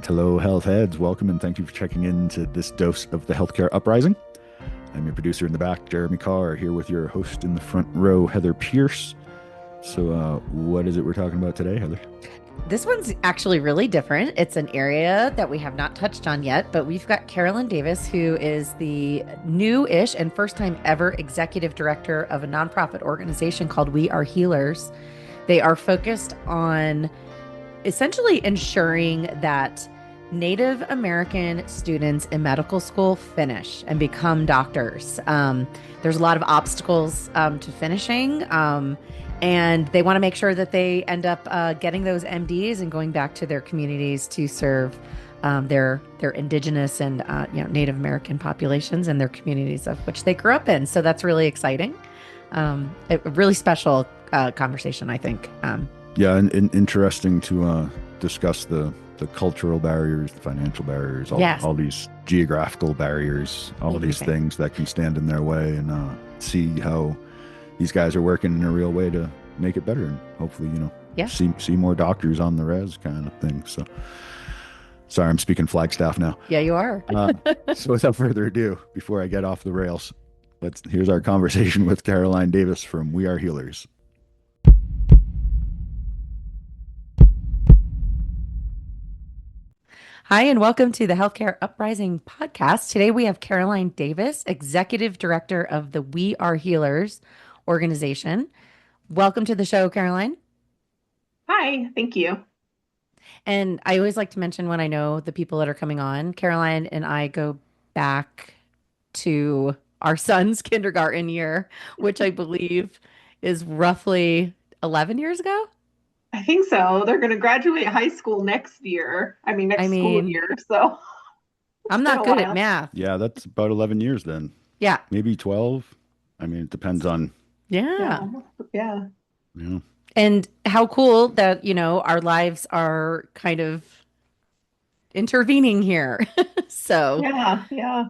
Hello, health heads. Welcome and thank you for checking in to this dose of the Healthcare Uprising. I'm your producer in the back, Jeremy Carr, here with your host in the front row, Heather Pierce. So, what is it we're talking about today, Heather? This one's actually really different. It's an area that we have not touched on yet, but we've got Carolyn Davis, who is the new-ish and first time ever executive director of a nonprofit organization called We Are Healers. They are focused on essentially ensuring that Native American students in medical school finish and become doctors. There's a lot of obstacles to finishing, and they want to make sure that they end up getting those MDs and going back to their communities to serve their Indigenous and Native American populations and their communities of which they grew up in. So that's really exciting. A really special conversation, I think. Yeah, and interesting to discuss the cultural barriers, the financial barriers, Yes. all these geographical barriers, all of these Amazing. things that can stand in their way, and see how these guys are working in a real way to make it better, and hopefully, Yeah. see more doctors on the res kind of thing. So, sorry, I'm speaking Flagstaff now. Yeah, you are. Uh, so, without further ado, before I get off the rails, here's our conversation with Caroline Davis from We Are Healers. Hi, and welcome to the Healthcare Uprising podcast. Today we have Caroline Davis, Executive Director of the We Are Healers organization. Welcome to the show, Caroline. Hi, thank you. And I always like to mention when I know the people that are coming on, Caroline and I go back to our son's kindergarten year, which I believe is roughly 11 years ago. I think so. They're going to graduate high school next year. I mean, I next school mean, year. So it's I'm been not a good at while. math. Yeah, that's about 11 years then. Yeah. Maybe 12. I mean, it depends on, Yeah. Yeah. Yeah. you know, And how cool that, our lives are kind of intervening here. So, Yeah. Yeah.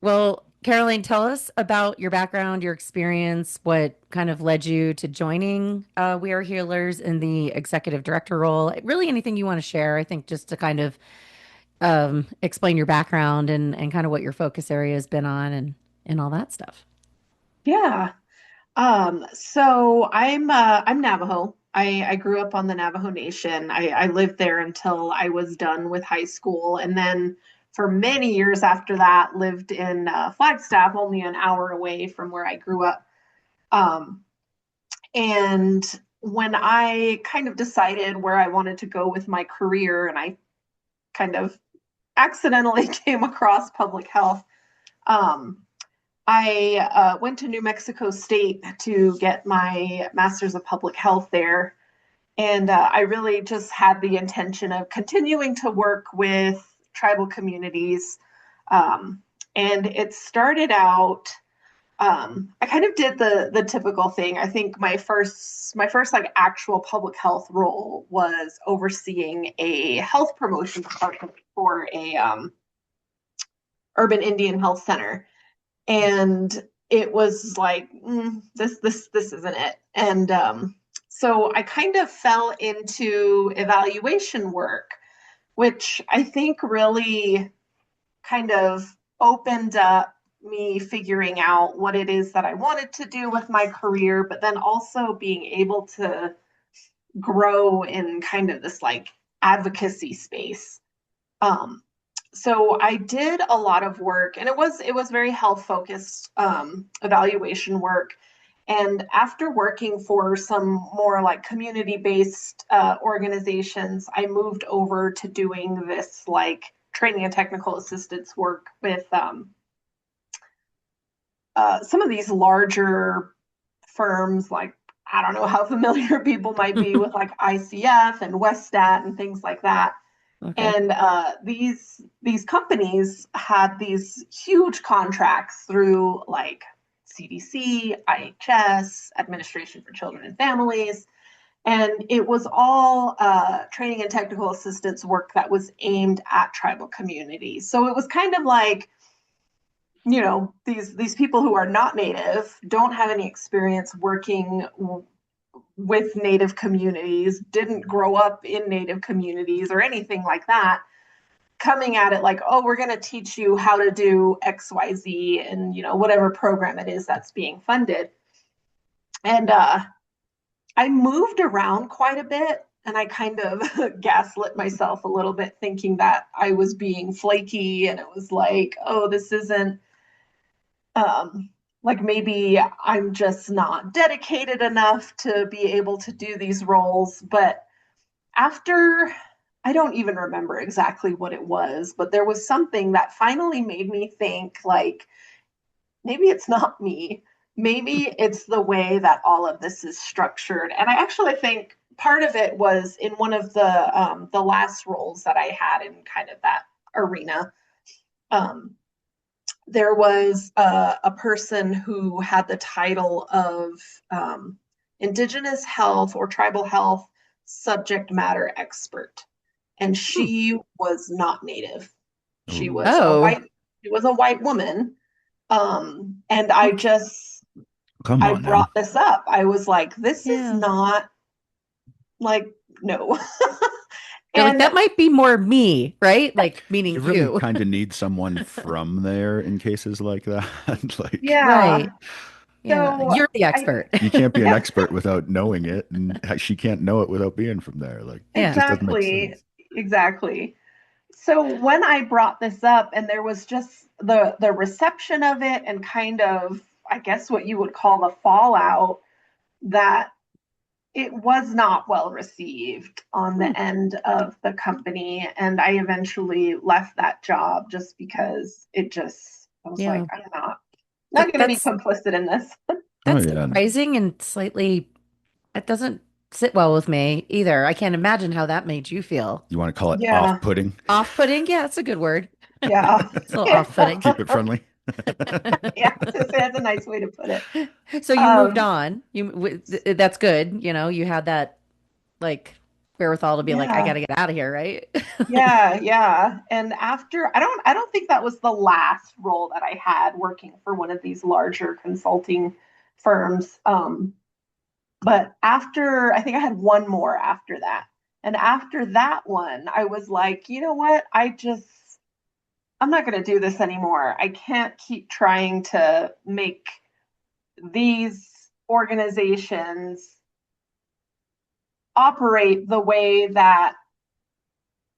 well, Caroline, tell us about your background, your experience, what kind of led you to joining We Are Healers in the executive director role. Really, anything you want to share, I think, just to kind of explain your background and kind of what your focus area has been on and all that stuff. Yeah. So I'm Navajo. I grew up on the Navajo Nation. I lived there until I was done with high school, and then for many years after that, lived in Flagstaff, only an hour away from where I grew up. Um, And when I kind of decided where I wanted to go with my career, and I kind of accidentally came across public health, um, I went to New Mexico State to get my master's of public health there. And I really just had the intention of continuing to work with tribal communities. Um, and it started out I kind of did the typical thing. I think my first like actual public health role was overseeing a health promotion department for a urban Indian health center, and it was like this isn't it. And so I kind of fell into evaluation work, which I think really kind of opened up me figuring out what it is that I wanted to do with my career, but then also being able to grow in kind of this like advocacy space. Um, so I did a lot of work, and it was very health focused evaluation work. And after working for some more like community based organizations, I moved over to doing this like training and technical assistance work with some of these larger firms. Like, I don't know how familiar people might be with like ICF and Westat and things like that. Okay. And these companies had these huge contracts through like CDC, IHS, Administration for Children and Families, and it was all training and technical assistance work that was aimed at tribal communities. So it was kind of like, these people who are not native, don't have any experience working with native communities, didn't grow up in native communities or anything like that. coming at it like, oh, we're going to teach you how to do XYZ and, whatever program it is that's being funded. And I moved around quite a bit and I kind of gaslit myself a little bit, thinking that I was being flaky and it was like, oh, this isn't um, like maybe I'm just not dedicated enough to be able to do these roles. But after, I don't even remember exactly what it was, but there was something that finally made me think like, maybe it's not me. Maybe it's the way that all of this is structured. And I actually think part of it was in one of the last roles that I had in kind of that arena. Um, there was a person who had the title of Indigenous health or tribal health subject matter expert, and Hmm. she was not Native. She Oh, was a Oh, white. She was a white woman, and I okay. just come I on now. brought this up. I was like, this is Yeah. not like no, You're like, and that might be more me, right? Like, meaning You really you. kind of need someone from there in cases like that. Like, yeah. Right. Yeah. So You're the I expert. you can't be an yep, expert without knowing it, and she can't know it without being from there. Like, it Yeah. just doesn't make exactly, sense. exactly. So when I brought this up, and there was just the reception of it, and kind of, I guess, what you would call the fallout, that it was not well received on Hmm. the end of the company, and I eventually left that job just because I was like, Yeah. I'm not That going to be that's complicit in this. Oh that's yeah, surprising and slightly it doesn't sit well with me either. I can't imagine how that made you feel. you want to call it Yeah, off-putting? Off-putting? Yeah, that's a good word. yeah. It's a little Yeah, off-putting. Keep it friendly. yeah, that's a nice way to put it. So you moved Um, on. That's good. You had that like wherewithal to be like, I got yeah, to get out of here, right? yeah, yeah. And after, I don't think that was the last role that I had working for one of these larger consulting firms. But after, I think I had one more after that. And after that one, I was like, you know what? I'm not going to do this anymore. I can't keep trying to make these organizations operate the way that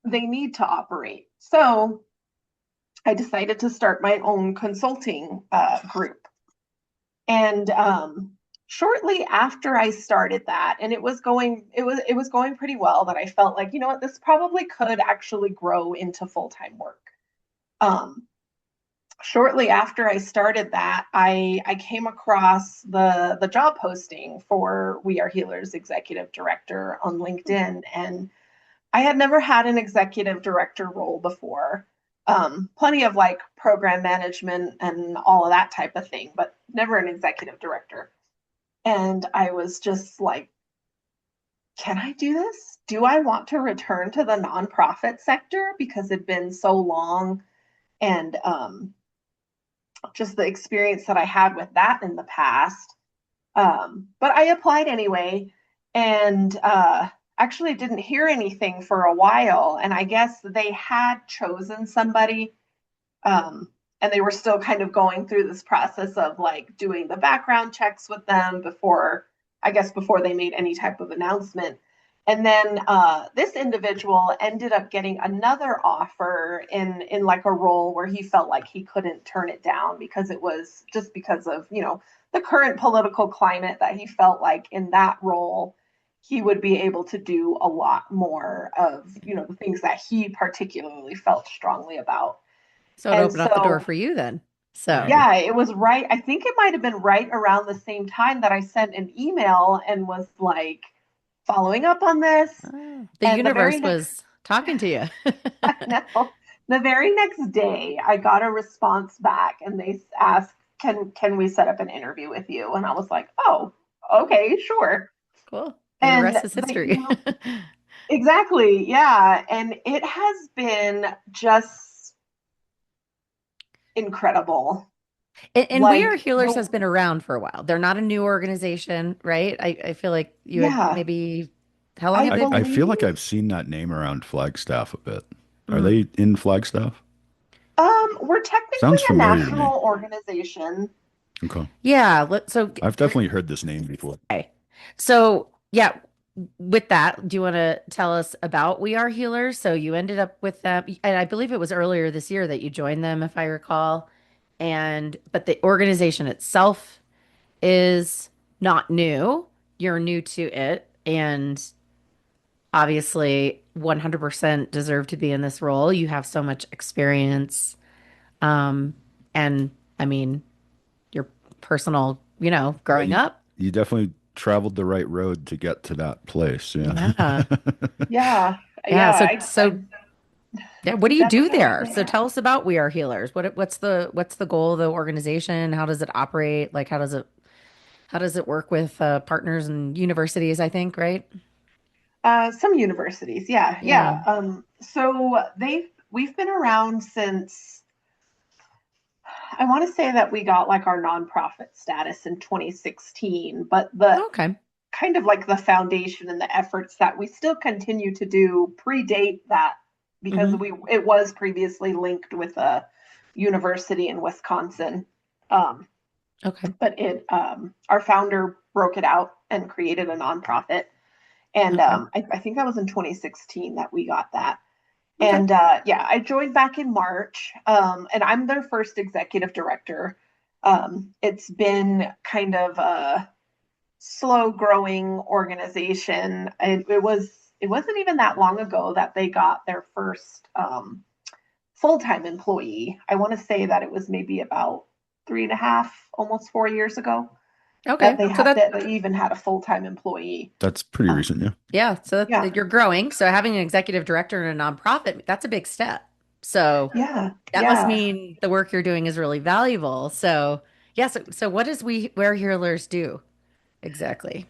they need to operate. So I decided to start my own consulting group. And shortly after I started that, and it was going pretty well, that I felt like, you know what, this probably could actually grow into full-time work. Um, Shortly after I started that, I came across the job posting for We Are Healers executive director on LinkedIn, and I had never had an executive director role before. Plenty of like program management and all of that type of thing, but never an executive director. And I was just like, can I do this? Do I want to return to the nonprofit sector? Because it'd been so long, and just the experience that I had with that in the past. But I applied anyway, and actually didn't hear anything for a while. And I guess they had chosen somebody, and they were still kind of going through this process of like doing the background checks with them before, I guess, before they made any type of announcement. And then this individual ended up getting another offer in like a role where he felt like he couldn't turn it down, because it was just because of, the current political climate, that he felt like in that role he would be able to do a lot more of, the things that he particularly felt strongly about. So it And opened up the door so, for you then. So, Right. yeah, it was right. I think it might have been right around the same time that I sent an email and was like following up on this. the And the very universe next, was talking to you. no, the very next day, I got a response back, and they asked, "Can we set up an interview with you?" And I was like, "Oh, okay, sure." Cool. And the And rest is history. exactly, yeah. And it has been just incredible. And We Are Like Healers has the been around for a while. They're not a new organization, right? I feel like you had Yeah, maybe, how long I have they I been? feel believe. like I've seen that name around Flagstaff a bit. Are Mm. they in Flagstaff? We're technically Sounds a familiar to me. national organization. Okay. Yeah. I've definitely heard this name before. Okay. So, yeah, with that, do you want to tell us about We Are Healers? So you ended up with them, and I believe it was earlier this year that you joined them, if I recall. And but the organization itself is not new. You're new to it, and obviously 100% deserve to be in this role. You have so much experience. Um, and I mean, your personal, Yeah, growing up. you definitely traveled the right road to get to that place. Yeah. Yeah. Yeah, Yeah. yeah, So I yeah, what do you do definitely there? did So that. tell us about We Are Healers. What's the goal of the organization? How does it operate? Like how does it work with partners and universities, I think, right? Some universities, yeah, Yeah. yeah. So we've been around since I want to say that we got like our nonprofit status in 2016, but the Okay. kind of like the foundation and the efforts that we still continue to do predate that because Hmm. we it was previously linked with a university in Wisconsin. Um, Okay. but it our founder broke it out and created a nonprofit. And Okay. I think that was in 2016 that we got that. Okay. And yeah, I joined back in March, and I'm their first executive director. It's been kind of a slow growing organization. It wasn't even that long ago that they got their first full time employee. I want to say that it was maybe about 3.5, almost 4 years ago that Okay. So that they even had a full time employee. That's pretty Um, recent, yeah. yeah, so yeah, you're growing. So having an executive director in a nonprofit, that's a big step. So yeah, that must yeah. mean the work you're doing is really valuable. So yeah, so what does We Wear Healers do exactly?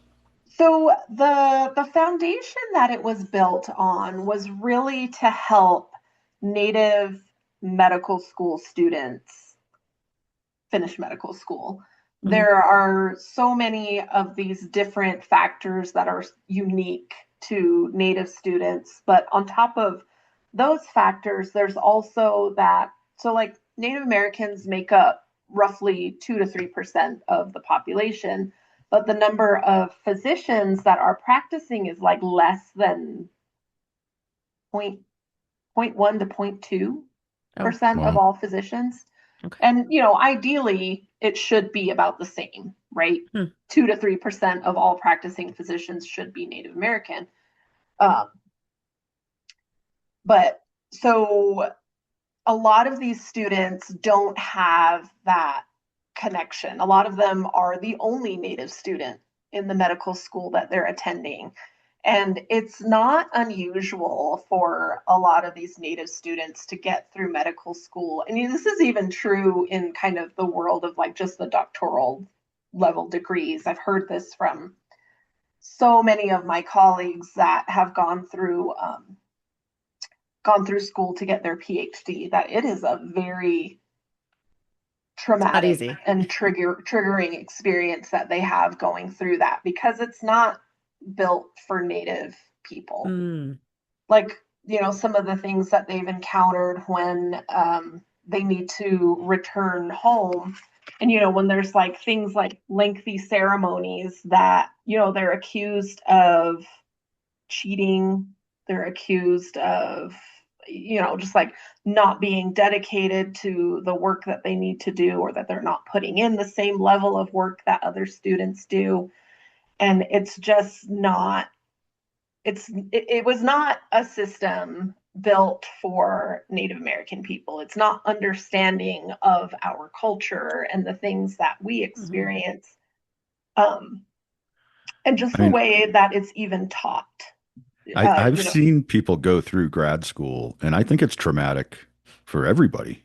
So the foundation that it was built on was really to help Native medical school students finish medical school. Hmm. There are so many of these different factors that are unique to Native students, but on top of those factors, there's also that. So, like Native Americans make up roughly 2 to 3% of the population, but the number of physicians that are practicing is like less than point 1 to point 2% Oh, of Wow. all physicians. okay. And, ideally, it should be about the same, right? Hmm. 2 to 3% of all practicing physicians should be Native American. Um, but so a lot of these students don't have that connection. A lot of them are the only Native student in the medical school that they're attending. And it's not unusual for a lot of these Native students to get through medical school. And this is even true in kind of the world of like just the doctoral level degrees. I've heard this from so many of my colleagues that have gone through school to get their PhD that it is a very It's not traumatic easy. and triggering experience that they have going through that because it's not built for Native people. Mm. Like, some of the things that they've encountered when they need to return home. And, when there's like things like lengthy ceremonies that, they're accused of cheating, they're accused of, just like not being dedicated to the work that they need to do, or that they're not putting in the same level of work that other students do. And it's just not, it was not a system built for Native American people. It's not understanding of our culture and the things that we Mhm. experience, um, and just I the mean, way that it's even taught. I've You know, seen people go through grad school, and I think it's traumatic for everybody,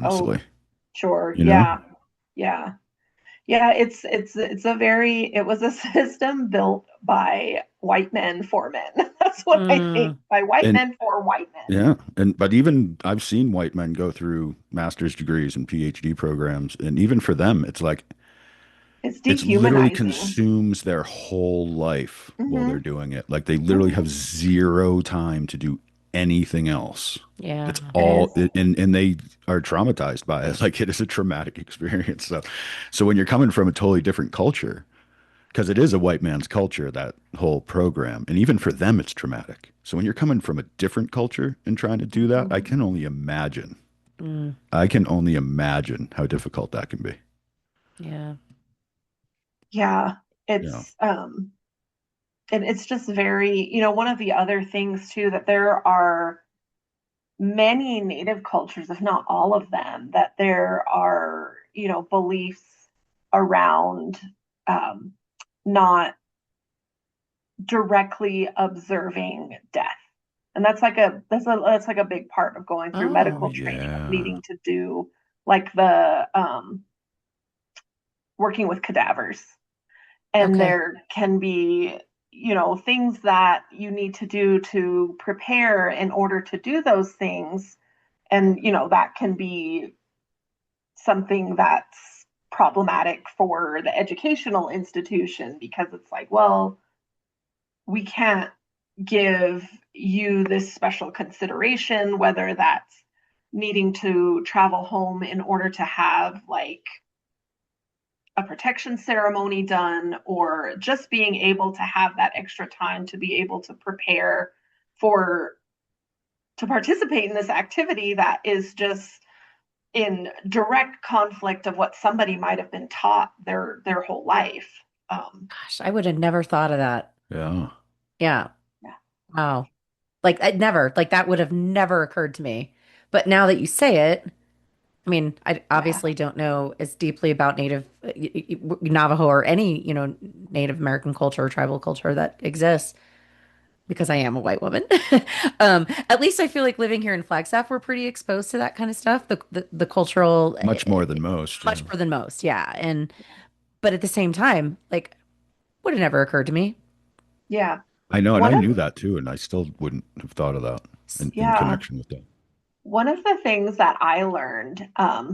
oh, honestly. sure, You know? yeah, yeah, yeah. It was a system built by white men for men. That's what I think, Mm. by white And men for white men. yeah, and but even I've seen white men go through master's degrees and PhD programs, and even for them, it's like It's it's literally dehumanizing. consumes their whole life while they're Hmm. doing it. Like they literally have Hmm. zero time to do anything else. Yeah. It's It all, is. and they are traumatized by it. Like it is a traumatic experience. So when you're coming from a totally different culture, because it is a white man's culture, that whole program, and even for them, it's traumatic. So when you're coming from a different culture and trying to do that, I Mhm. can only imagine. Mm, I can only imagine how difficult that can be. yeah. Yeah, Yeah. and it's just very, one of the other things too, that there are many native cultures, if not all of them, that there are, beliefs around um, not directly observing death. And that's like a big part of going through Oh, medical Oh, training, of yeah. needing to do like the working with cadavers. And okay. there can be, things that you need to do to prepare in order to do those things. And, that can be something that's problematic for the educational institution, because it's like, well, we can't give you this special consideration, whether that's needing to travel home in order to have like a protection ceremony done, or just being able to have that extra time to be able to prepare for to participate in this activity that is just in direct conflict of what somebody might have been taught their whole life. Gosh, I would have never thought of that. Yeah. Yeah. Yeah. Wow. Like I never, like that would have never occurred to me. But now that you say it, I mean, I Yeah. obviously don't know as deeply about Native Navajo or any, Native American culture or tribal culture that exists because I am a white woman. At least I feel like living here in Flagstaff, we're pretty exposed to that kind of stuff, the cultural, Much more than most. Yeah. much more than most. Yeah. But at the same time, like, would have never occurred to me. Yeah. I know, and One I of knew that too, and I still wouldn't have thought of that in yeah, connection with that. one of the things that I learned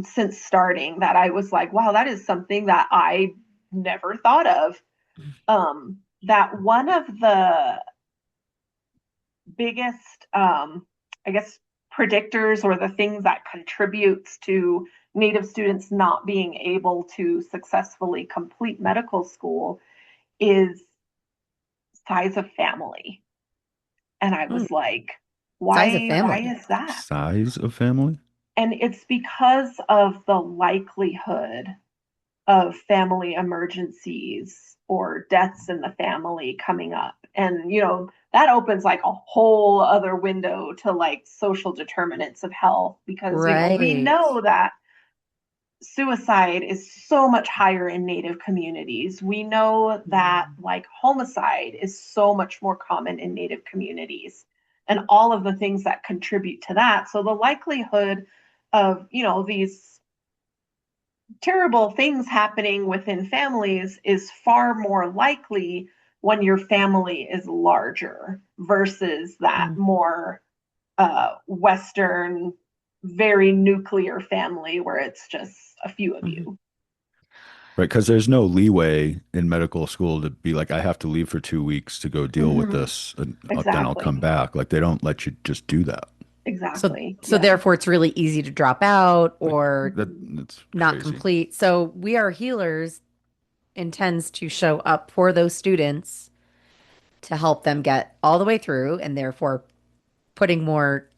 since starting, that I was like, wow, that is something that I never thought of. That one of the biggest, I guess, predictors, or the things that contributes to Native students not being able to successfully complete medical school is size of family. And I Hmm. was like, Size of why family. is that? Size of family? And it's because of the likelihood of family emergencies or deaths in the family coming up. And, that opens like a whole other window to like social determinants of health, because, we Right. know that suicide is so much higher in Native communities. We know that Mm. like homicide is so much more common in Native communities, and all of the things that contribute to that. So the likelihood of, these terrible things happening within families is far more likely when your family is larger versus that Mm. more Western, very nuclear family where it's just a few of Mhm. you. Right, because there's no leeway in medical school to be like, I have to leave for 2 weeks to go deal with Mm-hmm. this, and then I'll come Exactly. back. Like they don't let you just do that. So Exactly. so Yeah. therefore it's really easy to drop out Like or that's not crazy. complete. So We Are Healers intends to show up for those students to help them get all the way through and therefore putting more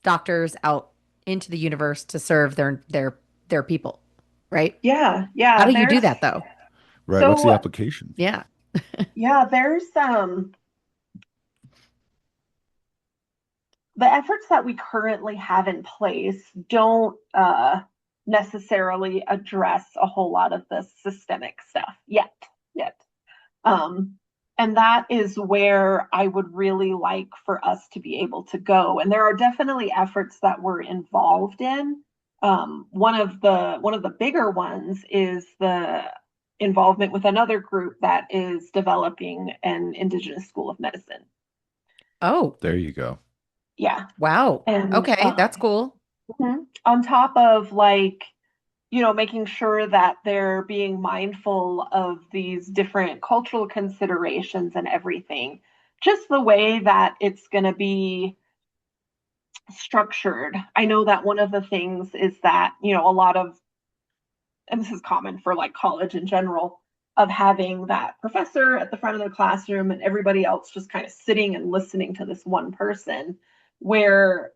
doctors out into the universe to serve their people, right? Yeah. How Yeah. do you do that though? Right. What's the So application? Yeah. there's the efforts that we currently have in place don't necessarily address a whole lot of the systemic stuff yet. Um, and that is where I would really like for us to be able to go. And there are definitely efforts that we're involved in. One of the bigger ones is the involvement with another group that is developing an Indigenous School of Medicine. Oh, There you go. Yeah, wow. and Okay, that's cool. on top of like, making sure that they're being mindful of these different cultural considerations and everything. Just the way that it's going to be structured. I know that one of the things is that, a lot of, and this is common for like college in general, of having that professor at the front of the classroom and everybody else just kind of sitting and listening to this one person, where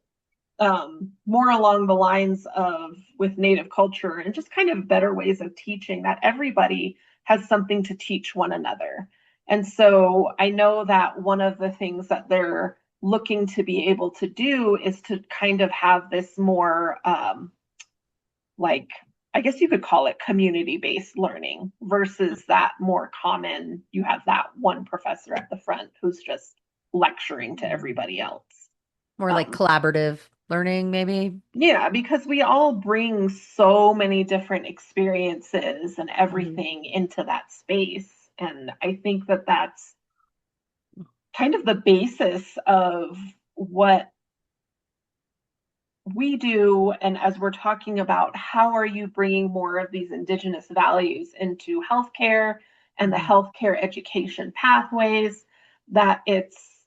more along the lines of with Native culture and just kind of better ways of teaching, that everybody has something to teach one another. And so I know that one of the things that they're looking to be able to do is to kind of have this more like, I guess you could call it community based learning versus that more common, you have that one professor at the front who's just lecturing to everybody else. More like Um, collaborative learning, maybe. Yeah, because we all bring so many different experiences and Mhm. everything into that space. And I think that that's kind of the basis of what we do. And as we're talking about how are you bringing more of these Indigenous values into healthcare and the Mhm. healthcare education pathways, that it's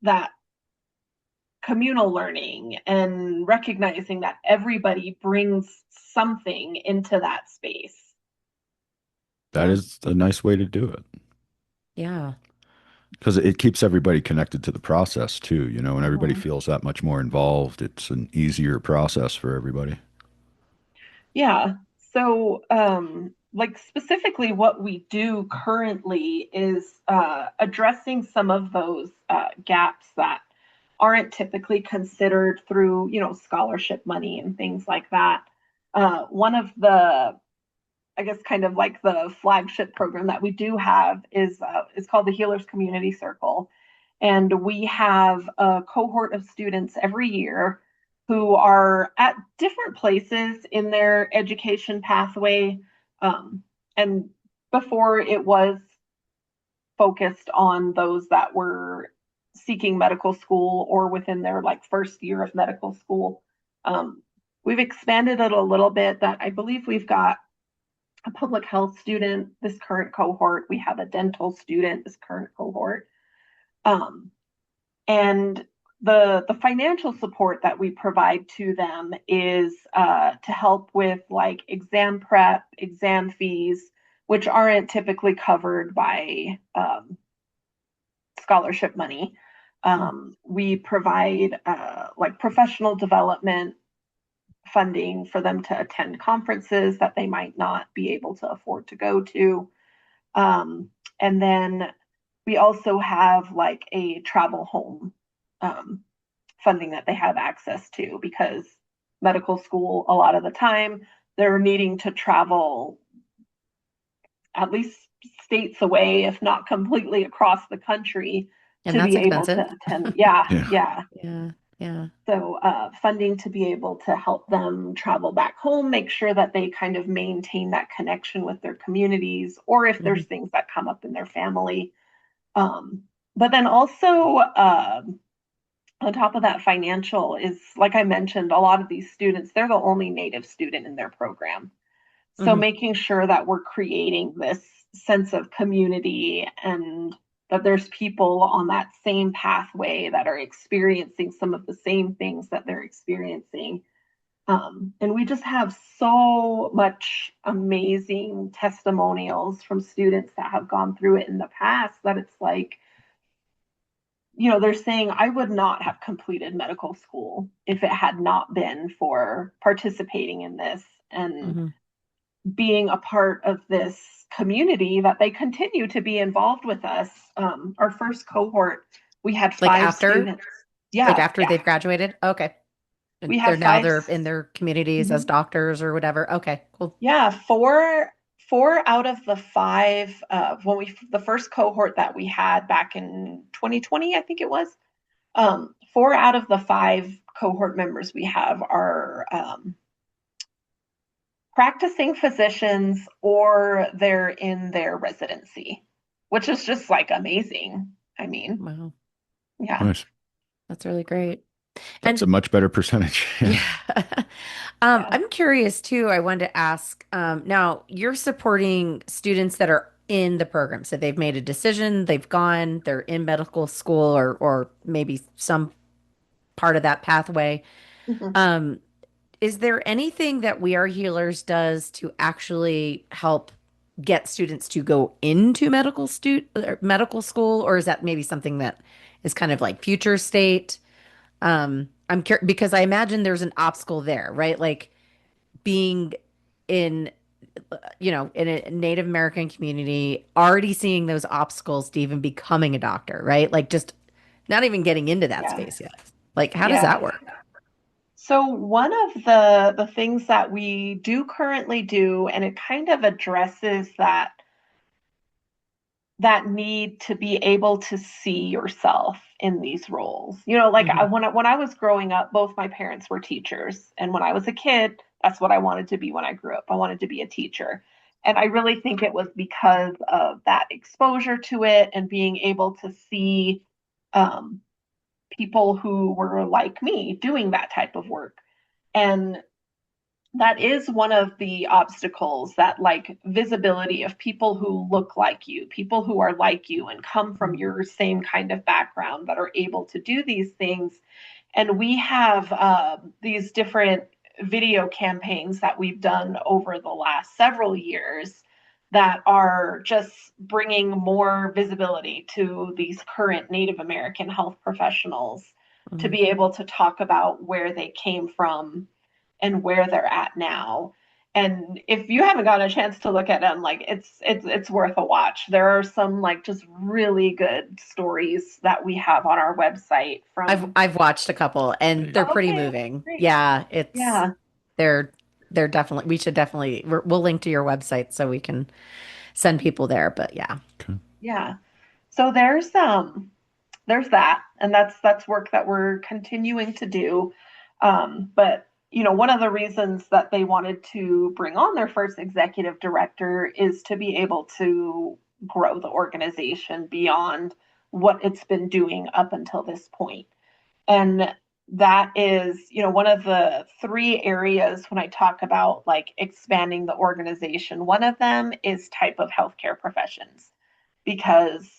that communal learning and recognizing that everybody brings something into that space. That Yeah. is a nice way to do it Yeah. because it keeps everybody connected to the process too. When everybody Mhm. feels that much more involved, it's an easier process for everybody. Yeah. So, like specifically, what we do currently is addressing some of those gaps that aren't typically considered through, scholarship money and things like that. One of the, I guess, kind of like the flagship program that we do have is called the Healers Community Circle, and we have a cohort of students every year who are at different places in their education pathway. And before it was focused on those that were seeking medical school or within their like first year of medical school. Um, we've expanded it a little bit, that I believe we've got a public health student, this current cohort. We have a dental student, this current cohort. Um, and the financial support that we provide to them is to help with like exam prep, exam fees, which aren't typically covered by scholarship money. Mm. We provide like professional development funding for them to attend conferences that they might not be able to afford to go to. Um, and then we also have like a travel home um, funding that they have access to, because medical school, a lot of the time, they're needing to travel at least states away, if not completely across the country, And to that's be able expensive. to attend. Yeah, Yeah. yeah. Yeah. Yeah. So, funding to be able to help them travel back home, make sure that they kind of maintain that connection with their communities, or if Hmm. there's things that come up in their family. But then also, on top of that, financial is, like I mentioned, a lot of these students, they're the only Native student in their program. So Hmm. making sure that we're creating this sense of community, and that there's people on that same pathway that are experiencing some of the same things that they're experiencing. And we just have so much amazing testimonials from students that have gone through it in the past, that it's like, they're saying, I would not have completed medical school if it had not been for participating in this and Hmm. being a part of this community, that they continue to be involved with us. Our first cohort, we had Like five after, students. like Yeah, after yeah. they've graduated. Okay. And We they're have now 5. they're in their communities as Mhm. doctors or whatever. Okay. Cool. Yeah, four out of the five, when we the first cohort that we had back in 2020, I think it was. 4 out of the 5 cohort members we have are practicing physicians, or they're in their residency, which is just like amazing. I mean, Wow. yeah. Nice. That's really great. That's And a much better percentage. Yeah. yeah. Yeah. I'm curious too. I wanted to ask, now you're supporting students that are in the program. So they've made a decision, they've gone, they're in medical school or maybe some part of that pathway. Mhm. Um, is there anything that We Are Healers does to actually help get students to go into medical school, or is that maybe something that is kind of like future state? I'm curious because I imagine there's an obstacle there, right? Like being in, in a Native American community, already seeing those obstacles to even becoming a doctor, right? Like just not even getting into that Yeah. space yet. Like, how does Yeah. that work? So one of the things that we do currently do, and it kind of addresses that need to be able to see yourself in these roles. Like Hmm. when I was growing up, both my parents were teachers, and when I was a kid, that's what I wanted to be when I grew up. I wanted to be a teacher. And I really think it was because of that exposure to it and being able to see um, people who were like me doing that type of work. And that is one of the obstacles, that like visibility of people who look like you, people who are like you and come from your same kind of background that are able to do these things. And we have these different video campaigns that we've done over the last several years that are just bringing more visibility to these current Native American health professionals to Hmm. be able to talk about where they came from and where they're at now. And if you haven't gotten a chance to look at them, like it's worth a watch. There are some like just really good stories that we have on our website I've from. I've watched a couple and they're pretty Okay, moving. great. Yeah, Yeah, they're they're definitely we should definitely we'll link to your website so we can send people there. But yeah. Okay. yeah. So there's that, and that's work that we're continuing to do. But one of the reasons that they wanted to bring on their first executive director is to be able to grow the organization beyond what it's been doing up until this point. And that is, one of the three areas when I talk about like expanding the organization. One of them is type of healthcare professions, because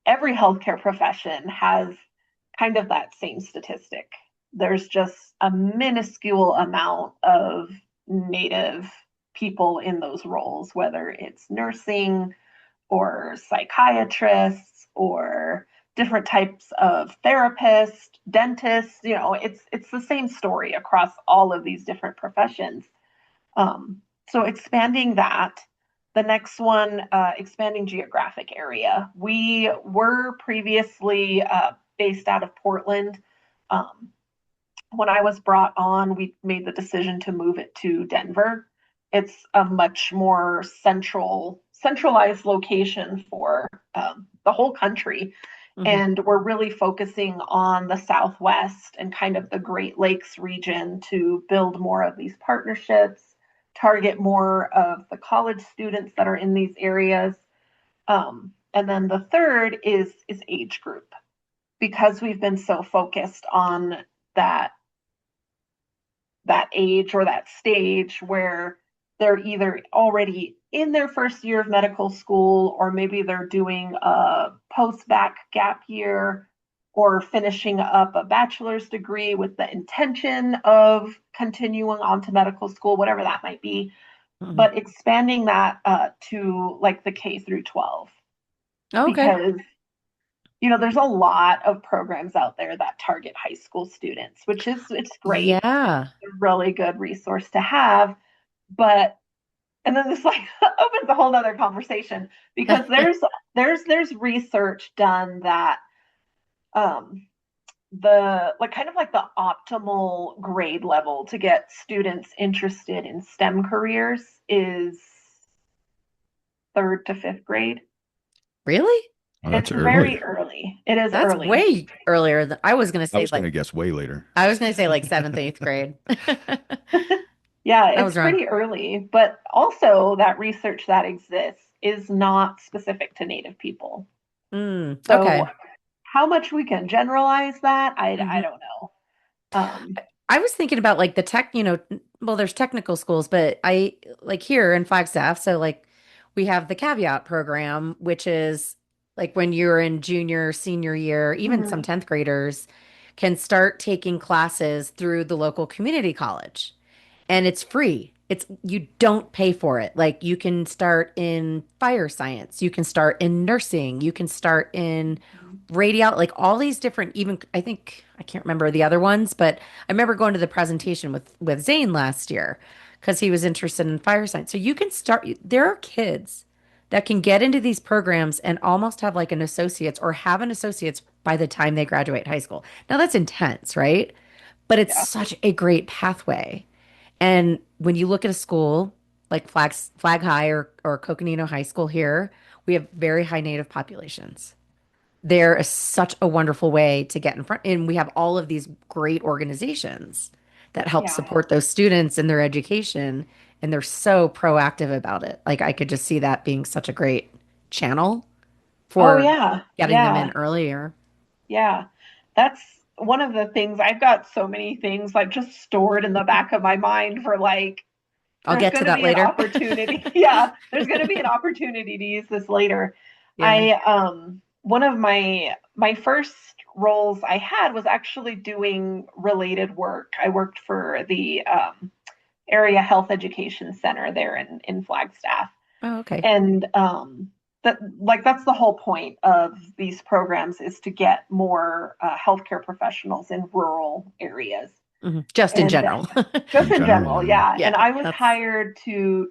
every healthcare profession has kind of that same statistic. There's just a minuscule amount of Native people in those roles, whether it's nursing or psychiatrists or different types of therapists, dentists. It's the same story across all of these different professions. So expanding that. The next one, expanding geographic area. We were previously based out of Portland. Um, when I was brought on, we made the decision to move it to Denver. It's a much more centralized location for the whole country. Hmm. And we're really focusing on the Southwest and kind of the Great Lakes region to build more of these partnerships, target more of the college students that are in these areas. And then the third is age group, because we've been so focused on that that age or that stage where they're either already in their first year of medical school, or maybe they're doing a post-bac gap year, or finishing up a bachelor's degree with the intention of continuing on to medical school, whatever that might be. Hmm. But expanding that to like the K through 12, Okay. because there's a lot of programs out there that target high school students, which is it's great, Yeah. a really good resource to have. But and then this like opens a whole nother conversation, because there's research done that um the like kind of like the optimal grade level to get students interested in STEM careers is third to fifth grade. Really? Oh, that's It's early. very early. It is That's early. way earlier than I was gonna I say was going like to guess way later. I was gonna say like seventh, eighth grade. Yeah, I it's was wrong. pretty early, but also that research that exists is not specific to Native people. So Okay. how much we can generalize that, I Hmm. don't know. Um, I was thinking about like the tech, well, there's technical schools, but I like here in Flagstaff, so like we have the caveat program, which is like when you're in junior, senior year, even some mhm, 10th graders can start taking classes through the local community college, and it's free. It's you don't pay for it. Like you can start in fire science, you can start in nursing, you can start in radio, like all these different, even I think I can't remember the other ones, but I remember going to the presentation with Zane last year because he was interested in fire science. So you can start, there are kids that can get into these programs and almost have like an associate's or have an associate's by the time they graduate high school. Now that's intense, right? But it's Yeah. such a great pathway. And when you look at a school like Flag High or Coconino High School here, we have very high Native populations. There is such a wonderful way to get in front, and we have all of these great organizations that help Yeah. support those students in their education, and they're so proactive about it. Like I could just see that being such a great channel Oh for yeah. getting them in Yeah. earlier. Yeah. That's one of the things. I've got so many things like just stored in the back of my mind for like I'll there's get to going to that be an later. opportunity. Yeah, there's going to be an opportunity to use this later. Yeah. I one of my first roles I had was actually doing related work. I worked for the area health education center there in Flagstaff. Oh, okay. And that like that's the whole point of these programs is to get more healthcare professionals in rural areas. Just in And general. just In in general, general, yeah. yeah. And Yeah, I was that's hired to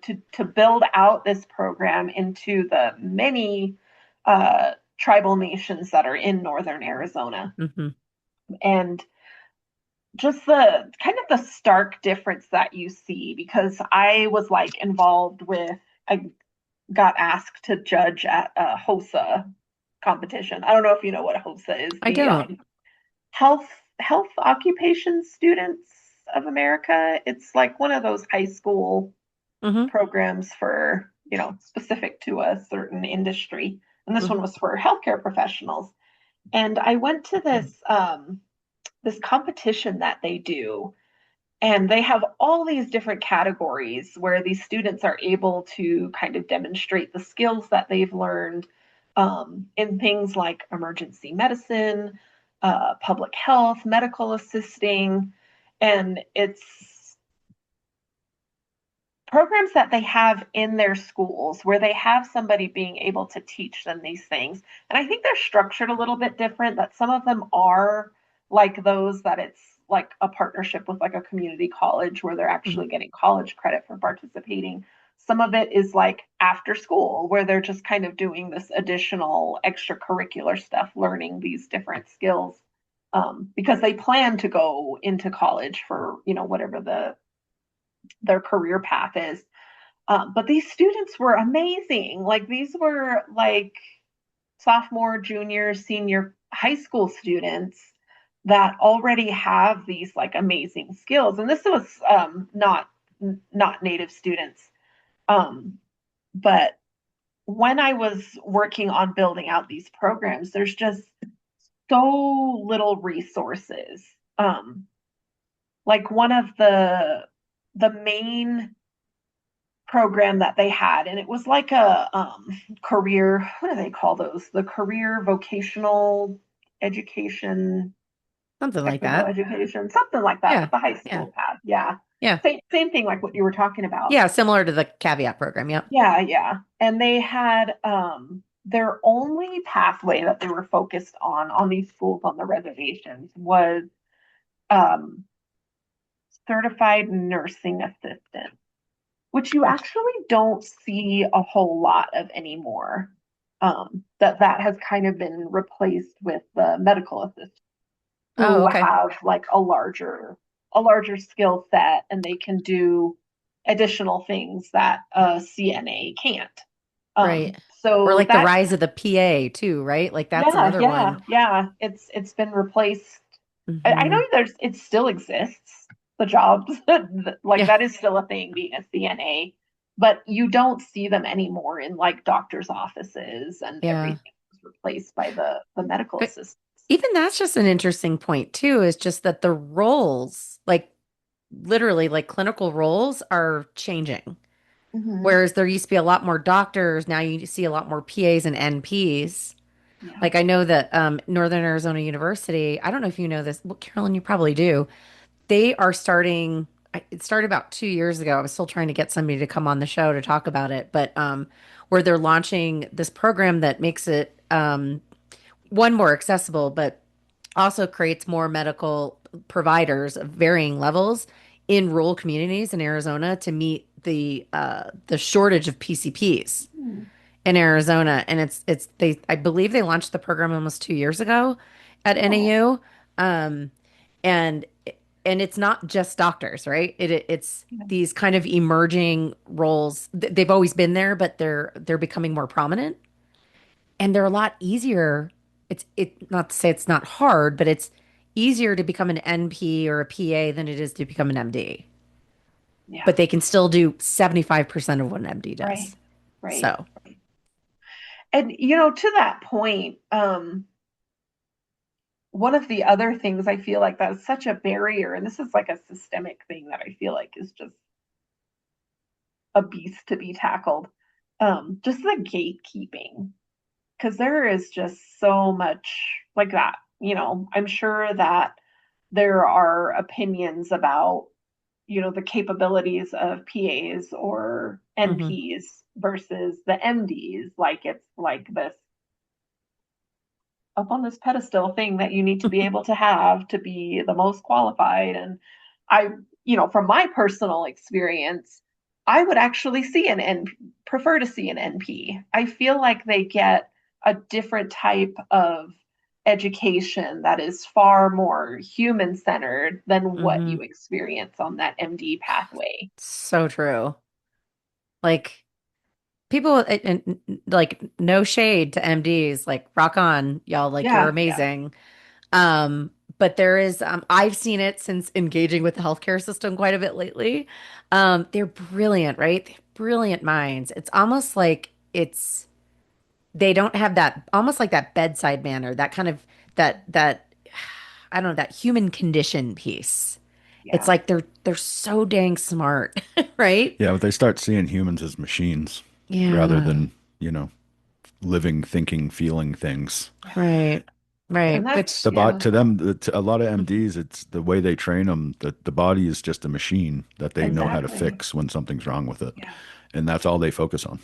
build out this program into the many tribal nations that are in northern Arizona. mhm. And just the kind of the stark difference that you see because I was like involved with I got asked to judge at a HOSA competition. I don't know if you know what HOSA is, I the don't. health health occupation students of America. It's like one of those high school Hmm. programs for, specific to a certain industry. And this one Hmm. was for healthcare professionals. And I went to this competition that they do, and they have all these different categories where these students are able to kind of demonstrate the skills that they've learned in things like emergency medicine, public health, medical assisting. And it's programs that they have in their schools where they have somebody being able to teach them these things. And I think they're structured a little bit different, that some of them are like those that it's like a partnership with like a community college where they're Hmm. actually getting college credit for participating. Some of it is like after school where they're just kind of doing this additional extracurricular stuff, learning these different skills because they plan to go into college for, whatever their career path is. But these students were amazing. Like these were like sophomore, junior, senior high school students that already have these like amazing skills. And this was not native students. Um, but when I was working on building out these programs, there's just so little resources. Like one of the main program that they had, and it was like a career, what do they call those, the career vocational education, Something like technical that. education, something like that, Yeah. but the high Yeah. school path. Yeah, Yeah. same thing like what you were talking about. Yeah. Similar to the caveat program. Yep. Yeah, yeah. And they had their only pathway that they were focused on these schools on the reservations was um certified nursing assistant, which you Hmm. actually don't see a whole lot of anymore. That has kind of been replaced with the medical assistants Oh, who okay. have like a larger skill set and they can do additional things that a CNA can't. Right. Or So like the that rise of the PA too, right? Like that's yeah, another yeah, one. yeah. It's been replaced. I know Hmm. it still exists, the jobs, like Yeah. that is still a thing, being a CNA, but you don't see them anymore in like doctors' offices, and Yeah. everything was replaced by the medical But assistants. even that's just an interesting point too, is just that the roles, like literally like clinical roles are changing. Hmm. Whereas there used to be a lot more doctors, now you see a lot more PAs and NPs. Yeah. Like I know that Northern Arizona University, I don't know if you know this, well, Carolyn, you probably do. They are starting, it started about 2 years ago. I was still trying to get somebody to come on the show to talk about it, but where they're launching this program that makes it one more accessible, but also creates more medical providers of varying levels in rural communities in Arizona to meet the shortage of PCPs Hmm. in Arizona. And it's they I believe they launched the program almost 2 years ago at Oh, NAU. Um, and and it's not just doctors, right? It's yeah. these kind of emerging roles. They've always been there, but they're becoming more prominent and they're a lot easier. It's not to say it's not hard, but it's easier to become an NP or a PA than it is to become an MD. Yeah. But they can still do 75% of what an MD Right. does. Right. So, And to that point, one of the other things I feel like that's such a barrier, and this is like a systemic thing that I feel like is just a beast to be tackled, just the gatekeeping, because there is just so much like that. I'm sure that there are opinions about, the capabilities of PAs or mhm. NPs versus the MDs. Like it's like this up on this pedestal thing that you need to be able to have to be the most qualified. And I, from my personal experience, I would actually see prefer to see an NP. I feel like they get a different type of education that is far more human centered than what you Mhm. experience on that MD pathway. So true. Like people like no shade to MDs, like rock on, y'all, like you're Yeah, yeah. amazing. But there is I've seen it since engaging with the healthcare system quite a bit lately. They're brilliant, right? They have brilliant minds. It's almost like it's they don't have that almost like that bedside manner, that kind of that I don't know, that human condition piece. It's Yeah. like they're so dang smart, right? Yeah, but they start seeing humans as machines rather Yeah, than, you know, living, thinking, feeling things. Yeah. right. And Right. that's, Which The bot yeah, to them, to a lot of mhm, MDs, it's the way they train them. The body is just a machine that they know how to exactly. fix when something's wrong with it, Yeah. and that's all they focus on.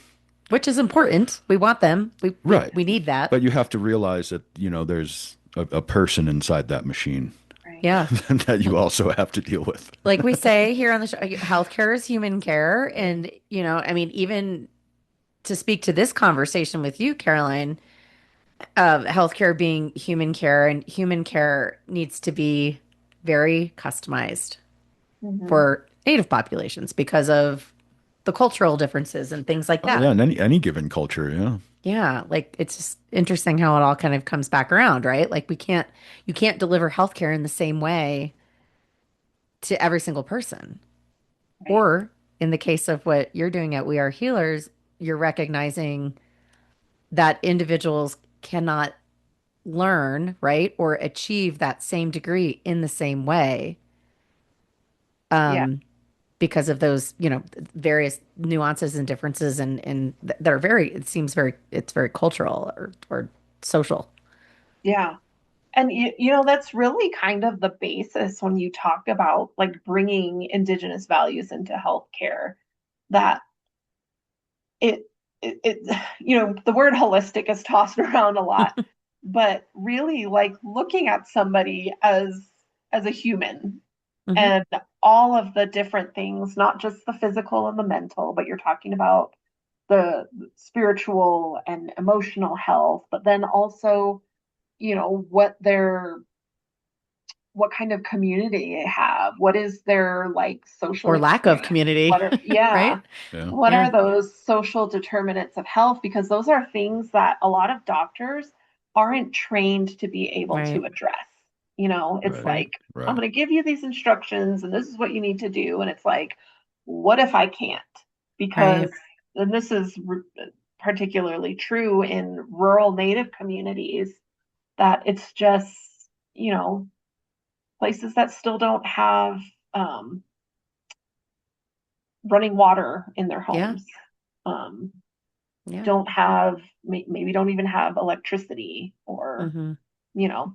which is important. We want them. We we Right. we need that. But you have to realize that, there's a person inside that machine Right. Yeah. that you also have to deal with. Like we say here on the show, healthcare is human care. And, I mean, even to speak to this conversation with you, Caroline, healthcare being human care and human care needs to be very customized Hmm. for native populations because of the cultural differences and things like Oh yeah, that. in any given culture, yeah. Yeah, like it's just interesting how it all kind of comes back around, right? Like you can't deliver healthcare in the same way to every single person. Right. Or in the case of what you're doing at We Are Healers, you're recognizing that individuals cannot learn, right, or achieve that same degree in the same way Yeah. because of those, various nuances and differences and that are very, it seems very, it's very cultural or social. Yeah. And that's really kind of the basis when you talk about like bringing Indigenous values into healthcare, that it, the word holistic is tossed around a lot, but really like looking at somebody as a human Hmm. and all of the different things, not just the physical and the mental, but you're talking about the spiritual and emotional health, but then also, what kind of community they have, what is their like social Or lack of experience, community, yeah, right? Yeah. what Yeah, are those social determinants of health, because those are things that a lot of doctors aren't trained to be able right, to address. It's Right. right, like, I'm Right. going to give you these instructions and this is what you need to do, and it's like, what if I can't? Because, right. and this is particularly true in rural native communities, that it's just, you know places that still don't have um, running water in their Yeah. homes. Um, Yeah. don't have, maybe don't even have electricity or, Mm-hmm. you know,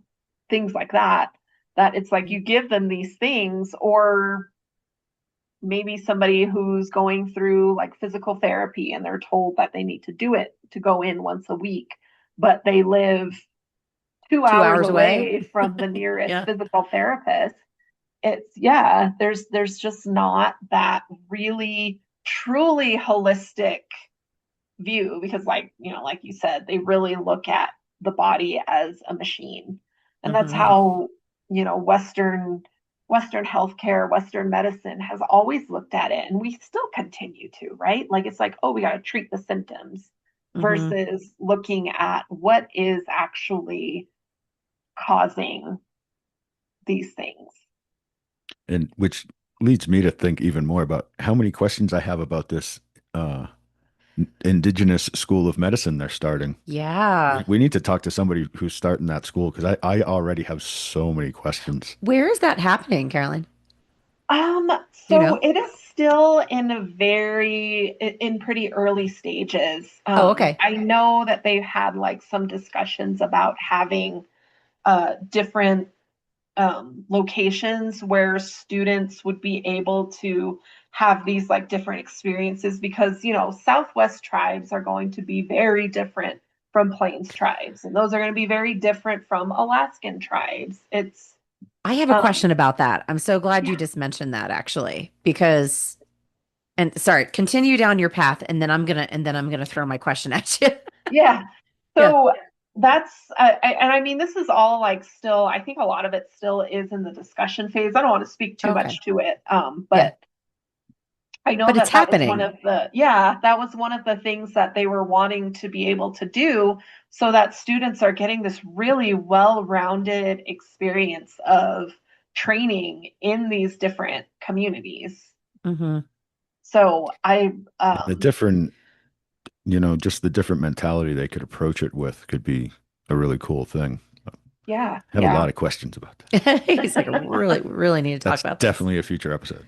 things like that, that it's like you give them these things, or maybe somebody who's going through like physical therapy and they're told that they need to do it to go in once a week, but they live two Two hours hours away. away from the nearest Yeah. physical therapist. It's, yeah, there's just not that really truly holistic view, because like, like you said, they really look at the body as a machine. And that's Mm-hmm. how, western healthcare, western medicine has always looked at it, and we still continue to, right? Like it's like, oh, we got to treat the symptoms Mm-hmm. versus looking at what is actually causing these things. And which leads me to think even more about how many questions I have about this uh, Indigenous school of medicine they're starting. We, Yeah. we need to talk to somebody who's starting that school because I already have so many questions. Where is that happening, Carolyn? Do you So know? it is still in a in pretty early stages. Oh, okay. I know that they've had like some discussions about having different locations where students would be able to have these like different experiences, because Southwest tribes are going to be very different from Plains tribes, and those are going to be very different from Alaskan tribes. It's I have a um question about that. I'm so glad you yeah, just mentioned that actually, because and sorry, continue down your path and then I'm gonna throw my question at you. yeah. Yeah. So that's and I mean, this is all like still, I think a lot of it still is in the discussion phase. I don't want to speak too Okay. much to it, Yeah. but I know But it's that that was one happening. of the, yeah, that was one of the things that they were wanting to be able to do, so that students are getting this really well-rounded experience of training in these different communities. Hmm. So The different, just the different mentality they could approach it with could be a really cool thing. yeah, I have a yeah. lot of questions about that. He's like, really need to talk That's about this. definitely a future episode.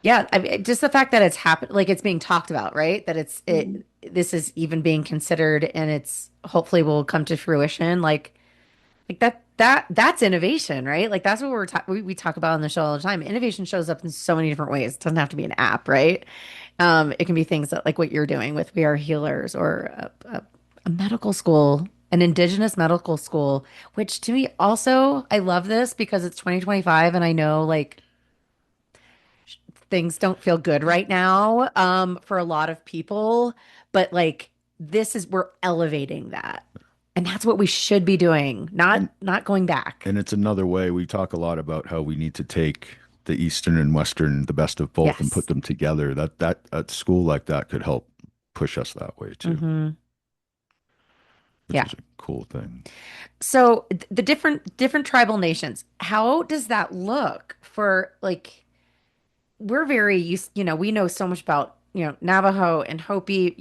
Yeah, I mean, just the fact that it's happened, like it's being talked about, right? That Mhm. this is even being considered, and it's hopefully will come to fruition. Like that's innovation, right? Like that's what we talk about on the show all the time. Innovation shows up in so many different ways. It doesn't have to be an app, right? It can be things that like what you're doing with We Are Healers, or a medical school, an indigenous medical school, which to me also, I love this because it's 2025 and I know like things don't feel good right now for a lot of people, but like this is we're elevating that. And that's what we should be doing, And not going back. and it's another way we talk a lot about how we need to take the Eastern and Western, the best of both, and put Yes. them together. That a school like that could help push us that way too, Hmm. which Yeah. is a cool thing. So the different tribal nations, how does that look for like we're very used, we know so much about, Navajo and Hopi,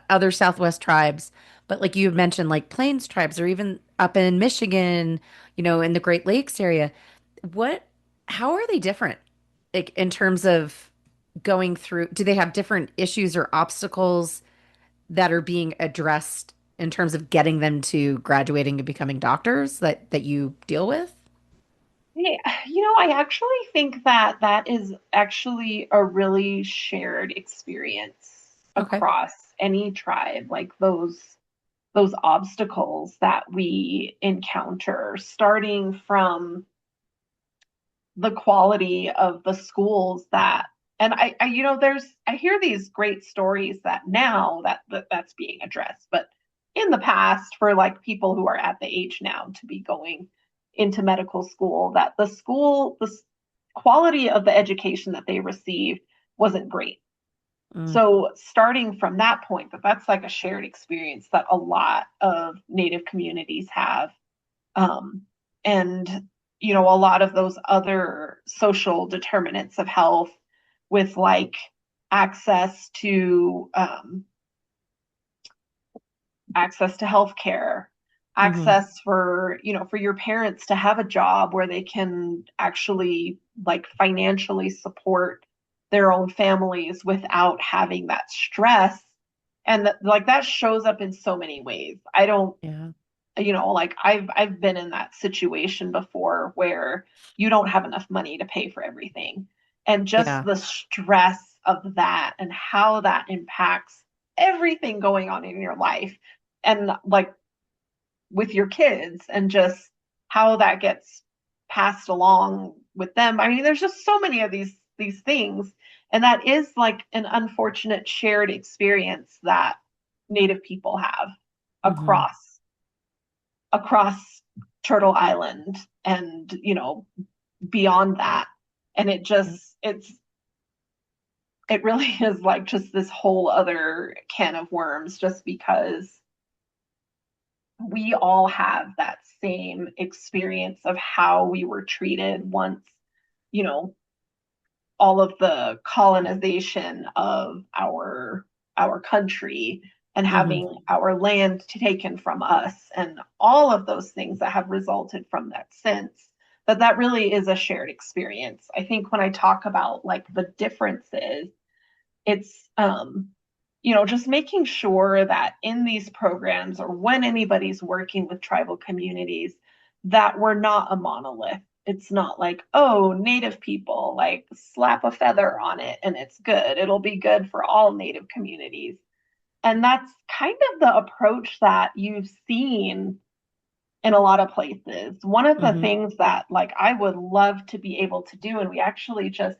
other Southwest tribes, but like you mentioned, like Plains tribes or even up in Michigan, in the Great Lakes area. What, how are they different? Like in terms of going through, do they have different issues or obstacles that are being addressed in terms of getting them to graduating and becoming doctors that you deal with? Yeah, I actually think that that is actually a really shared experience Okay. across any tribe. Like those obstacles that we encounter, starting from the quality of the schools that, and I hear these great stories that now that's being addressed, but in the past, for like people who are at the age now to be going into medical school, that the quality of the education that they received wasn't great. Mm, So starting from that point, that's like a shared experience that a lot of Native communities have. um, and a lot of those other social determinants of health, with like access to access to healthcare, hmm. access for for your parents to have a job where they can actually like financially support their own families without having that stress And like that shows up in so many ways. I don't, Yeah. like I've been in that situation before where you don't have enough money to pay for everything. And just Yeah. the stress of that and how that impacts everything going on in your life. And like with your kids and just how that gets passed along with them. I mean, there's just so many of these things. And that is like an unfortunate shared experience that Native people have Hmm. across Turtle Island and, beyond that. And it really is like just this whole other can of worms just because we all have that same experience of how we were treated once, you know, all of the colonization of our country and Hmm. having our land taken from us and all of those things that have resulted from that since that really is a shared experience. I think when I talk about like the differences, it's just making sure that in these programs or when anybody's working with tribal communities that we're not a monolith. It's not like, oh, Native people, like slap a feather on it and it's good. It'll be good for all Native communities. And that's kind of the approach that you've seen in a lot of places. One of the Hmm. things that like I would love to be able to do, and we actually just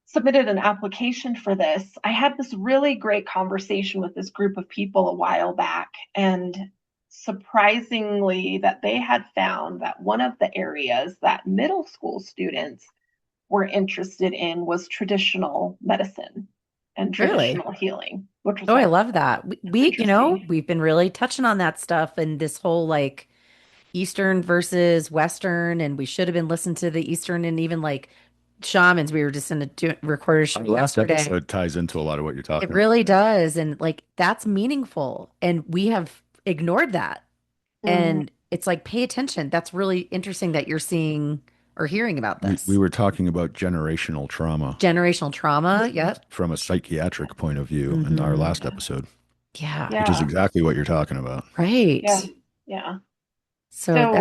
submitted an application for this, I had this really great conversation with this group of people a while back. And surprisingly, that they had found that one of the areas that middle school students were interested in was traditional medicine and Really? traditional healing, which was Oh, I like, love that. that's We interesting. we've been really touching on that stuff and this whole like Eastern versus Western, and we should have been listening to the Eastern and even like shamans. We were just in a recorded Our last yesterday. episode ties into a lot of what you're It talking about. really does. And like that's meaningful. And we have ignored that. Mhm. And it's like, pay attention. That's really interesting that you're seeing or hearing about We this. were talking about generational trauma Generational trauma. Yep. from a psychiatric point of view in our Hmm. last Yeah. episode, Yeah. which is Yeah. exactly what you're talking about. Yeah. Right. Yeah. So So,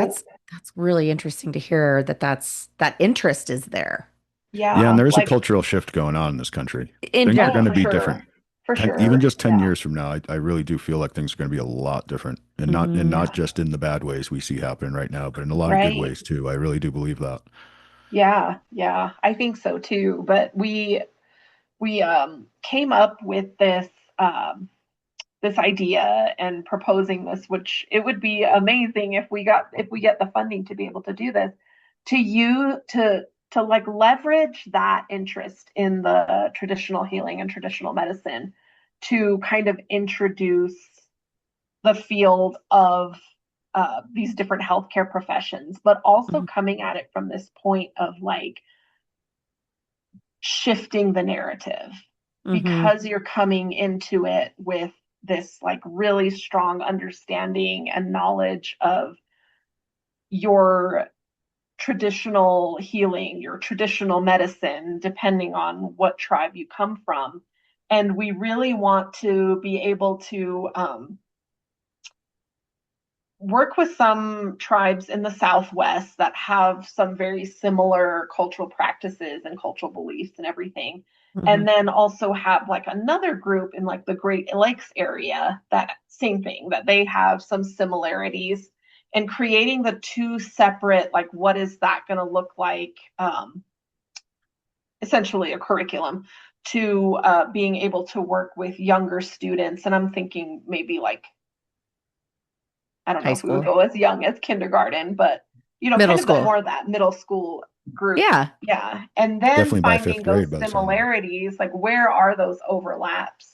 that's really interesting to hear that that interest is there. Yeah, and yeah, there is a like, cultural shift going on in this country. In Things are oh, going to for be different. sure. For Even sure. just 10 Yeah. years from now, I really do feel like things are going to be a lot different, and not Yeah. just in the bad ways we see happening right now, but in a lot of good Right. ways too. I really do believe that. Yeah. Yeah. I think so too. But we came up with this idea and proposing this, which it would be amazing if we get the funding to be able to do this, to you to like leverage that interest in the traditional healing and traditional medicine to kind of introduce the field of these different healthcare professions, but also coming at it from this point of like shifting the narrative Mm-hmm. because you're coming into it with this like really strong understanding and knowledge of your traditional healing, your traditional medicine, depending on what tribe you come from. And we really want to be able to work with some tribes in the Southwest that have some very similar cultural practices and cultural beliefs and everything. Hmm. And then also have like another group in like the Great Lakes area that same thing, that they have some similarities, and creating the two separate, like, what is that going to look like? Essentially a curriculum to being able to work with younger students. And I'm thinking maybe like, I don't High know if we would school, go as young as kindergarten, but middle kind of that school. more of that middle school group. Yeah. Yeah. And then Definitely by fifth finding those grade by the sound of it. similarities, like where are those overlaps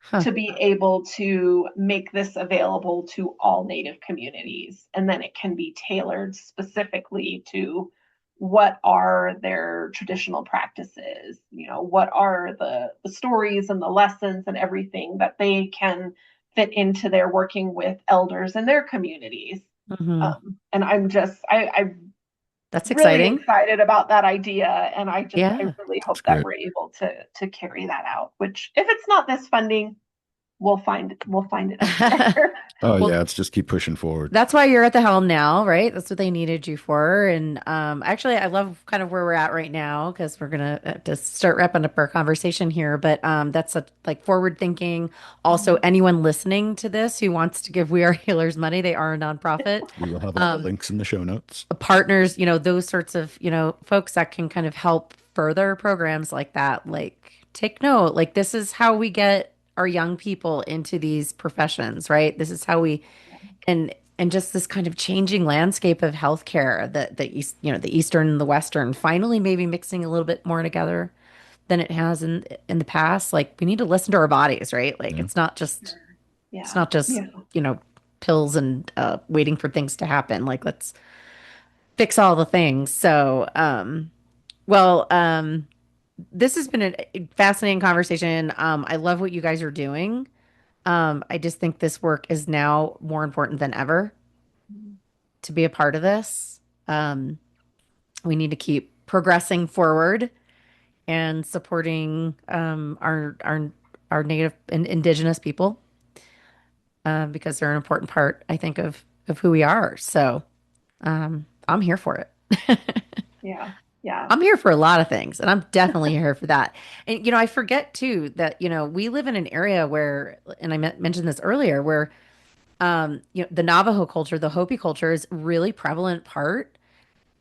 Huh. to be able to make this available to all Native communities. And then it can be tailored specifically to what are their traditional practices, what are the stories and the lessons and everything that they can fit into their working with elders in their communities. Hmm. And I'm just, That's really exciting. excited about that idea, and I Yeah. really That's hope that great. we're able to carry that out. Which, if it's not this funding, we'll find it elsewhere. Oh Well, yeah, it's just keep pushing forward. that's why you're at the helm now, right? That's what they needed you for. And actually, I love kind of where we're at right now because we're gonna have to start wrapping up our conversation here. But that's a, like forward thinking. Also, anyone listening to this who wants to give We Are Healers money, they are a nonprofit. We will have all the Um, links in the show notes. Partners, those sorts of, folks that can kind of help further programs like that. Like, take note, like, this is how we get our young people into these professions, right? This is how we, and just this kind of changing landscape of healthcare, the east, the eastern and the western, finally maybe mixing a little bit more together than it has in the past. Like, we need to listen to our bodies, right? Like, Yeah. it's Yeah, not just, yeah, you know, pills and waiting for things to happen. Like, let's fix all the things. So, well, this has been a fascinating conversation. I love what you guys are doing. I just think this work is now more important than ever to be a part of this. Um, we need to keep progressing forward and supporting our native and indigenous people because they're an important part, I think, of who we are. So I'm here for it. yeah, yeah. I'm here for a lot of things, and I'm definitely here for that. And I forget too that we live in an area where, and I mentioned this earlier, where the Navajo culture, the Hopi culture, is really prevalent part.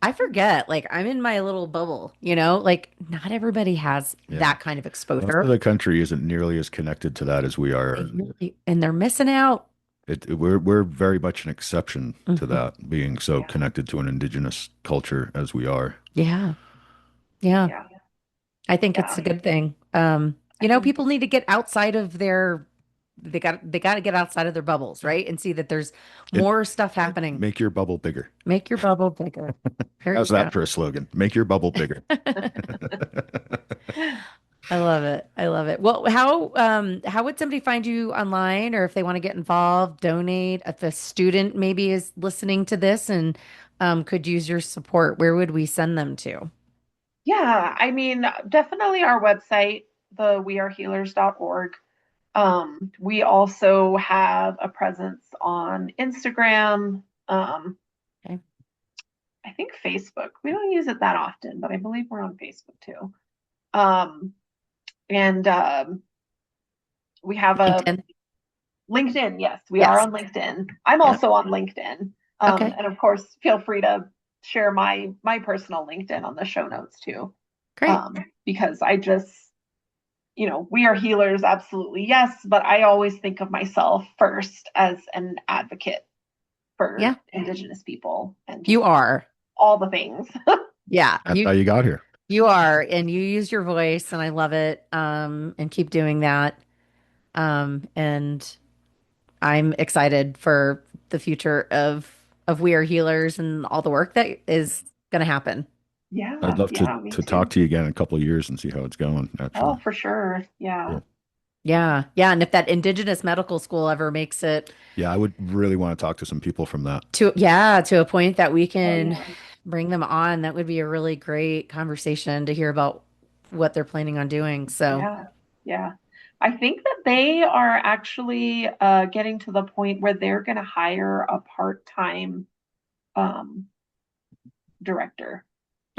I forget, like I'm in my little bubble, like not everybody has Yeah. that kind of Most of exposure. the country isn't nearly as connected to that as we are. And they're missing out. We're very much an exception to Mhm. that, being so Yeah, connected to an indigenous culture as we are. Yeah, yeah. yeah, I think it's yeah. a good thing. I think People need to get outside of their they got to get outside of their bubbles, right? And see that there's It more stuff happening. make your bubble bigger. Make your bubble bigger. There you How's go. that for a slogan? Make your bubble bigger. I love it. I love it. Well, how would somebody find you online, or if they want to get involved, donate? If a student maybe is listening to this and could use your support, where would we send them to? Yeah, I mean, definitely our website, the wearehealers.org. We also have a presence on Instagram. Okay. I think Facebook. We don't use it that often, but I believe we're on Facebook too. Um, and we have a LinkedIn. LinkedIn. Yes, we are Yes. on LinkedIn. I'm Yeah. also on LinkedIn. Okay. And of course, feel free to share my personal LinkedIn on the show notes too. Great. Because I just, we are healers, absolutely yes, but I always think of myself first as an advocate for Yeah. Indigenous people and You just are. all the things. Yeah. That's how you got here. You are, and you use your voice, and I love it. And keep doing that. And I'm excited for the future of We Are Healers and all the work that is going to happen. I'd Yeah, love to yeah, me to talk too. to you again in a couple of years and see how it's going, Oh, actually. for sure. Yeah. Cool. Yeah, yeah. And if that Indigenous medical school ever makes it Yeah, I would really want to talk to some people from that. to a point that we Oh, can yeah. bring them on, that would be a really great conversation to hear about what they're planning on doing. So, Yeah. Yeah. I think that they are actually getting to the point where they're going to hire a part-time um, director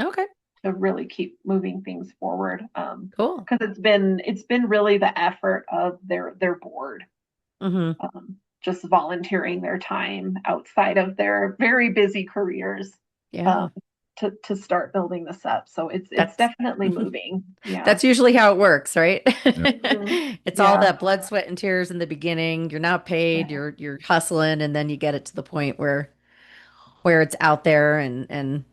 okay, to really keep moving things forward. cool. Because it's been really the effort of their board, Hmm. just volunteering their time outside of their very busy careers Yeah, um, to start building this up. So it's that's definitely moving. Yeah. that's usually how it works, right? Yeah. Mhm. It's all Yeah. that blood, sweat, and tears in the beginning. You're not paid, Yeah. you're hustling, and then you get it to the point where it's out there and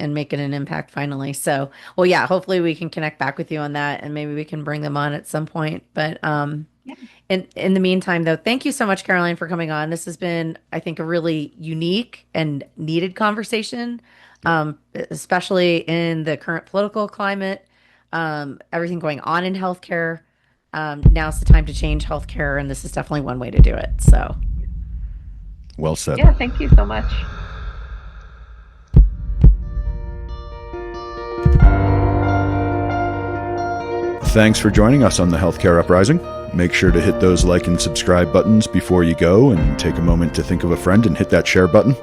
making an impact finally. So, well, yeah, hopefully we can connect back with you on that and maybe we can bring them on at some point. But Yeah. in the meantime though, thank you so much, Caroline, for coming on. This has been, I think, a really unique and needed conversation, Yep. especially in the current political climate, everything going on in healthcare. Now's the time to change healthcare, and this is definitely one way to do it. So, Well said. Yeah. Thank you so much. Thanks for joining us on the Healthcare Uprising. Make sure to hit those like and subscribe buttons before you go, and take a moment to think of a friend and hit that share button.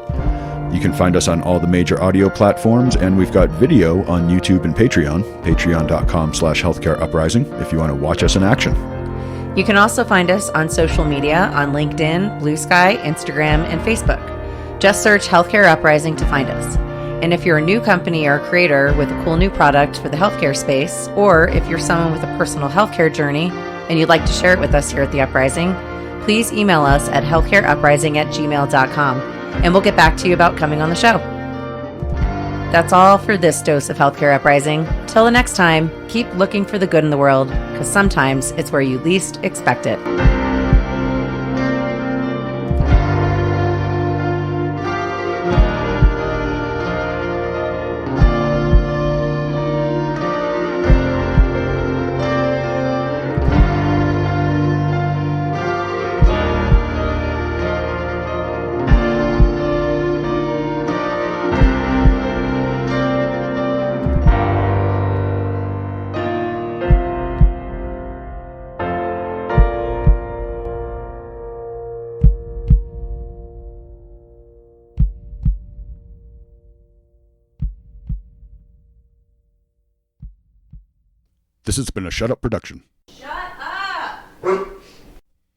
You can find us on all the major audio platforms, and we've got video on YouTube and Patreon, patreon.com/healthcareuprising, if you want to watch us in action. You can also find us on social media on LinkedIn, Blue Sky, Instagram, and Facebook. Just search Healthcare Uprising to find us. And if you're a new company or a creator with a cool new product for the healthcare space, or if you're someone with a personal healthcare journey and you'd like to share it with us here at the Uprising, please email us at healthcareuprising@gmail.com, and we'll get back to you about coming on the show. That's all for this dose of Healthcare Uprising. Till the next time, keep looking for the good in the world, because sometimes it's where you least expect it. This has been a Shut Up production.